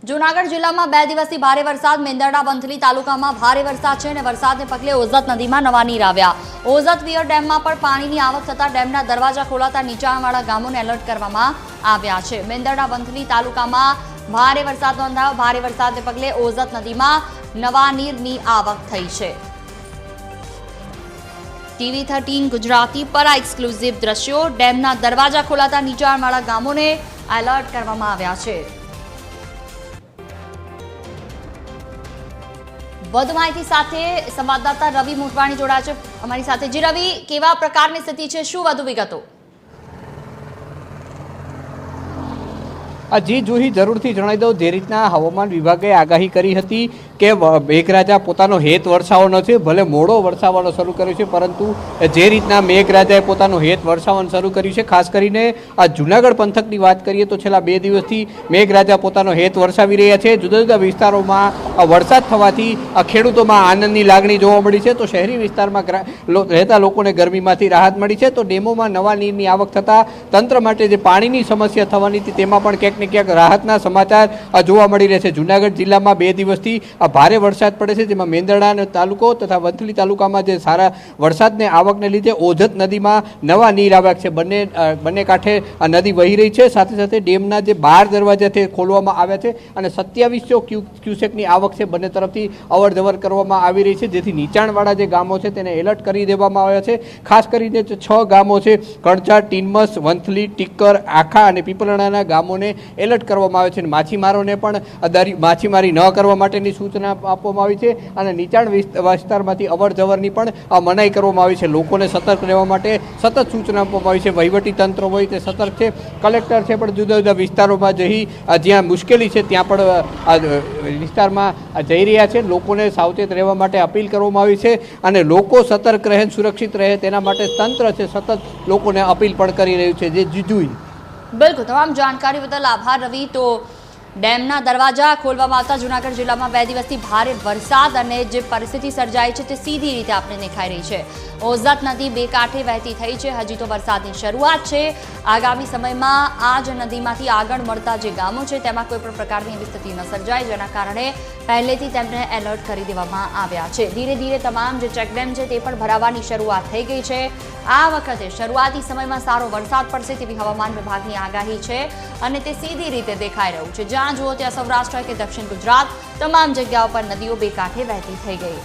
જૂનાગઢ જિલ્લામાં 2 દિવસથી ભારે વરસાદ મેંદરડા વંથલી તાલુકામાં ભારે વરસાદ છે અને વરસાદને પગલે ઓઝત નદીમાં નવા નીર આવ્યા। ઓઝત વિયર ડેમમાં પણ પાણીની આવક થતા ડેમના દરવાજા ખોલાતા નીચાણવાળા ગામોને એલર્ટ કરવામાં આવ્યા છે। મેંદરડા વંથલી તાલુકામાં ભારે વરસાદ નોંધાયો। ભારે વરસાદને પગલે ઓઝત નદીમાં નવા નીરની આવક થઈ છે। ટીવી 13 ગુજરાતી પર આ એક્સક્લુઝિવ દ્રશ્યો। ડેમના દરવાજા ખોલાતા નીચાણવાળા ગામોને એલર્ટ કરવામાં આવ્યા છે। વધુ માહિતી સાથે સંવાદદાતા રવિ મોટવાણી જોડાયા છે અમારી સાથે। જી રવિ, કેવા પ્રકારની સ્થિતિ છે, શું વધુ વિગતો? જી જુહી, જરૂરથી જણાવી દઉં, જે રીતના હવામાન વિભાગે આગાહી કરી હતી કે મેઘરાજા પોતાનો હેત વરસાવવાનો છે, ભલે મોડો વરસાવવાનો શરૂ કર્યો છે, પરંતુ જે રીતના મેઘરાજાએ પોતાનો હેત વરસાવવાનું શરૂ કર્યું છે, ખાસ કરીને આ જૂનાગઢ પંથકની વાત કરીએ તો છેલ્લા 2 દિવસથી મેઘરાજા પોતાનો હેત વરસાવી રહ્યા છે। જુદા જુદા વિસ્તારોમાં વરસાદ થવાથી ખેડૂતોમાં આનંદની લાગણી જોવા મળી છે, તો શહેરી વિસ્તારમાં રહેતા લોકોને ગરમીમાંથી રાહત મળી છે। તો ડેમોમાં નવા નીરની આવક થતાં તંત્ર માટે જે પાણીની સમસ્યા થવાની હતી તેમાં પણ ક્યાંક ને ક્યાંક રાહતના સમાચાર જોવા મળી રહ્યા છે। જૂનાગઢ જિલ્લામાં 2 દિવસથી ભારે વરસાદ પડે છે, જેમાં મેંદરડા તાલુકો તથા વંથલી તાલુકામાં જે સારા વરસાદને આવકને લીધે ઓઝત નદીમાં નવા નીર આવ્યા છે। બંને કાંઠે નદી વહી રહી છે। સાથે સાથે ડેમના જે 12 દરવાજા તે ખોલવામાં આવ્યા છે અને 2700 ક્યુસેકની આવક છે બંને તરફથી અવરજવર કરવામાં આવી રહી છે, જેથી નીચાણવાળા જે ગામો છે તેને એલર્ટ કરી દેવામાં આવ્યા છે। ખાસ કરીને 6 ગામો છે, કણછા, ટીનમસ, વંથલી, ટીકર, આખા અને પીપલણાના ગામોને એલર્ટ કરવામાં આવે છે। માછીમારોને પણ માછીમારી ન કરવા માટેની સૂચના આપવામાં આવી છે અને નીચાણ વિસ્તારમાંથી અવરજવરની પણ મનાઈ કરવામાં આવી છે। લોકોને સતર્ક રહેવા માટે સતત સૂચના આપવામાં આવી છે। વહીવટી તંત્ર હોય તે સતર્ક છે, કલેક્ટર છે પણ જુદા જુદા વિસ્તારોમાં જ્યાં મુશ્કેલી છે ત્યાં પણ વિસ્તારમાં જઈ રહ્યા છે। લોકોને સાવચેત રહેવા માટે અપીલ કરવામાં આવી છે અને લોકો સતર્ક રહે, સુરક્ષિત રહે તેના માટે તંત્ર છે સતત લોકોને અપીલ પણ કરી રહ્યું છે। જે જીજુઈ બિલકુલ, તમામ જાણકારી બદલ આભાર રવિ। તો ડેમના દરવાજા ખોલવામાં આવતા જૂનાગઢ જિલ્લામાં 2 દિવસથી ભારે વરસાદ અને જે પરિસ્થિતિ સર્જાઈ છે તે સીધી રીતે આપણે દેખાઈ રહી છે। ઓઝત નદી 2 કાંઠે વહેતી થઈ છે, હજી તો વરસાદની શરૂઆત છે। આગામી સમયમાં આ જ નદીમાંથી આગળ મળતા જે ગામો છે તેમાં કોઈ પણ પ્રકારની એવી સ્થિતિ ન સર્જાય, જેના કારણે પહેલેથી તેમને એલર્ટ કરી દેવામાં આવ્યા છે। ધીરે ધીરે તમામ જે ચેકડેમ છે તે પણ ભરાવાની શરૂઆત થઈ ગઈ છે। આ વખતે શરૂઆતી સમયમાં સારો વરસાદ પડશે તેવી હવામાન વિભાગની આગાહી છે અને તે સીધી રીતે દેખાઈ રહ્યું છે। જ્યાં જુઓ ત્યાં સૌરાષ્ટ્ર કે દક્ષિણ ગુજરાત તમામ જગ્યાઓ પર નદીઓ 2 કાંઠે વહેતી થઈ ગઈ।